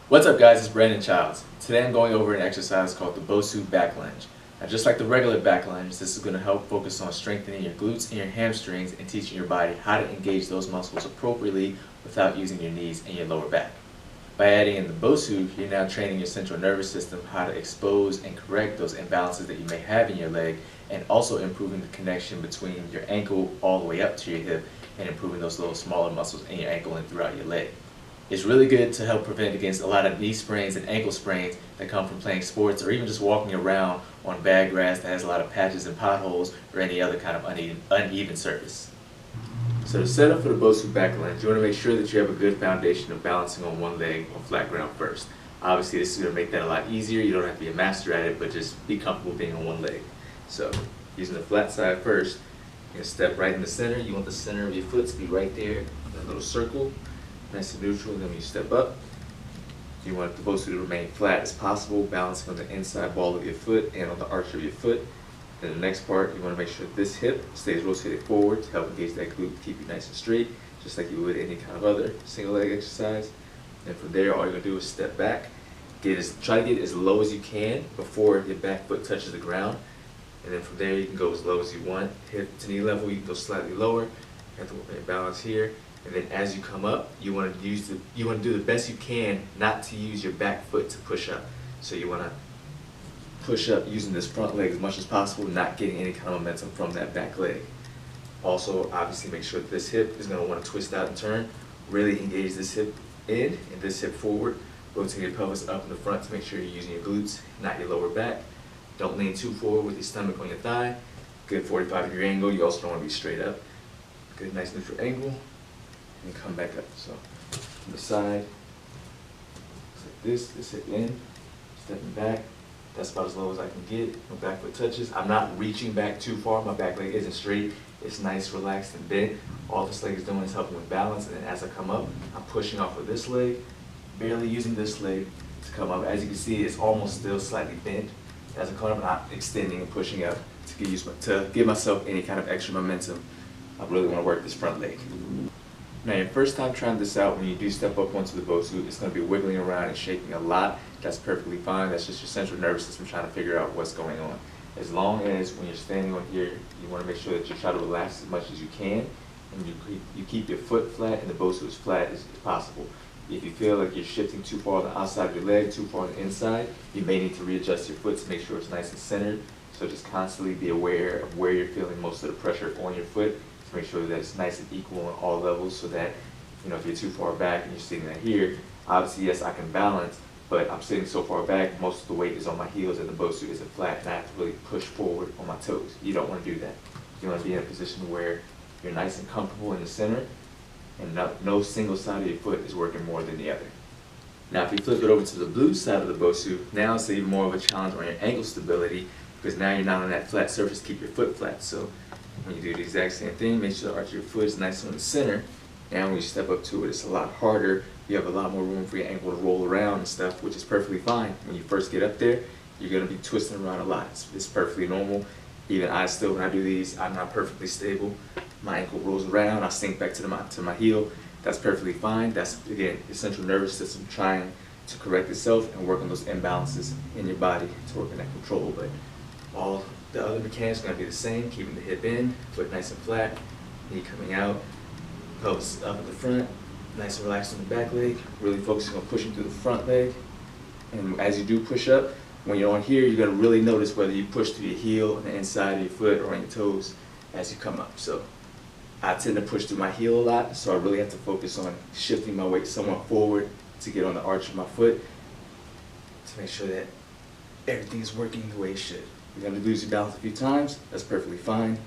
What's up guys, it's Brandon Childs. Today I'm going over an exercise called the Bosu Back Lunge. Now just like the regular back lunge, this is going to help focus on strengthening your glutes and your hamstrings and teaching your body how to engage those muscles appropriately without using your knees and your lower back. By adding in the Bosu, you're now training your central nervous system how to expose and correct those imbalances that you may have in your leg, and also improving the connection between your ankle all the way up to your hip and improving those little smaller muscles in your ankle and throughout your leg. It's really good to help prevent against a lot of knee sprains and ankle sprains that come from playing sports or even just walking around on bad grass that has a lot of patches and potholes or any other kind of uneven surface. So to set up for the Bosu Back Lunge, you want to make sure that you have a good foundation of balancing on one leg on flat ground first. Obviously this is going to make that a lot easier. You don't have to be a master at it, but just be comfortable being on one leg. So using the flat side first, you're going to step right in the center. You want the center of your foot to be right there, that little circle. Nice and neutral, and then when you step up, you want the Bosu to remain flat as possible, balancing on the inside ball of your foot and on the arch of your foot. Then the next part, you want to make sure this hip stays rotated forward to help engage that glute, keep you nice and straight, just like you would any kind of other single leg exercise. And from there, all you're going to do is step back, try to get as low as you can before your back foot touches the ground. And then from there, you can go as low as you want. Hip to knee level, you can go slightly lower. You have to work on your balance here. And then as you come up, you want to do the best you can not to use your back foot to push up. So you want to push up using this front leg as much as possible, not getting any kind of momentum from that back leg. Also, obviously make sure that this hip is going to want to twist out and turn. Really engage this hip in and this hip forward. Rotate your pelvis up in the front to make sure you're using your glutes, not your lower back. Don't lean too forward with your stomach on your thigh. Good 45-degree angle. You also don't want to be straight up. Good, nice neutral angle. And come back up. So from the side, like this hip in, stepping back. That's about as low as I can get. My back foot touches. I'm not reaching back too far. My back leg isn't straight. It's nice, relaxed, and bent. All this leg is doing is helping with balance. And then as I come up, I'm pushing off of this leg, barely using this leg to come up. As you can see, it's almost still slightly bent. As I come up, I'm not extending and pushing up to give myself any kind of extra momentum. I really want to work this front leg. Now your first time trying this out, when you do step up onto the Bosu, it's going to be wiggling around and shaking a lot. That's perfectly fine. That's just your central nervous system trying to figure out what's going on. As long as when you're standing on here, you want to make sure that you try to relax as much as you can, and you keep your foot flat and the Bosu as flat as possible. If you feel like you're shifting too far on the outside of your leg, too far on the inside, you may need to readjust your foot to make sure it's nice and centered. So just constantly be aware of where you're feeling most of the pressure on your foot, to make sure that it's nice and equal on all levels, so that, you know, if you're too far back and you're sitting right here, obviously yes, I can balance, but I'm sitting so far back, most of the weight is on my heels and the Bosu isn't flat, and I have to really push forward on my toes. You don't want to do that. You want to be in a position where you're nice and comfortable in the center, and no single side of your foot is working more than the other. Now if you flip it over to the blue side of the Bosu, now it's even more of a challenge on your ankle stability, because now you're not on that flat surface to keep your foot flat. So when you do the exact same thing, make sure the arch of your foot is nice on the center. Now when you step up to it, it's a lot harder. You have a lot more room for your ankle to roll around and stuff, which is perfectly fine. When you first get up there, you're going to be twisting around a lot. It's perfectly normal. Even I still, when I do these, I'm not perfectly stable. My ankle rolls around, I sink back to my heel. That's perfectly fine. That's, again, your central nervous system trying to correct itself and work on those imbalances in your body to work on that control. But all the other mechanics are going to be the same, keeping the hip in, foot nice and flat, knee coming out, pelvis up at the front, nice and relaxed on the back leg, really focusing on pushing through the front leg. And as you do push up, when you're on here, you're going to really notice whether you push through your heel on the inside of your foot or on your toes as you come up. So I tend to push through my heel a lot, so I really have to focus on shifting my weight somewhat forward to get on the arch of my foot to make sure that everything is working the way it should. You're going to lose your balance a few times. That's perfectly fine.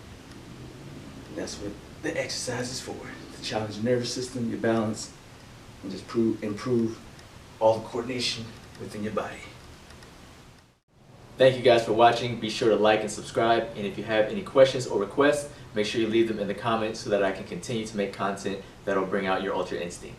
That's what the exercise is for. To challenge your nervous system, your balance, and just improve all the coordination within your body. Thank you guys for watching. Be sure to like and subscribe. And if you have any questions or requests, make sure you leave them in the comments so that I can continue to make content that'll bring out your ultra instinct.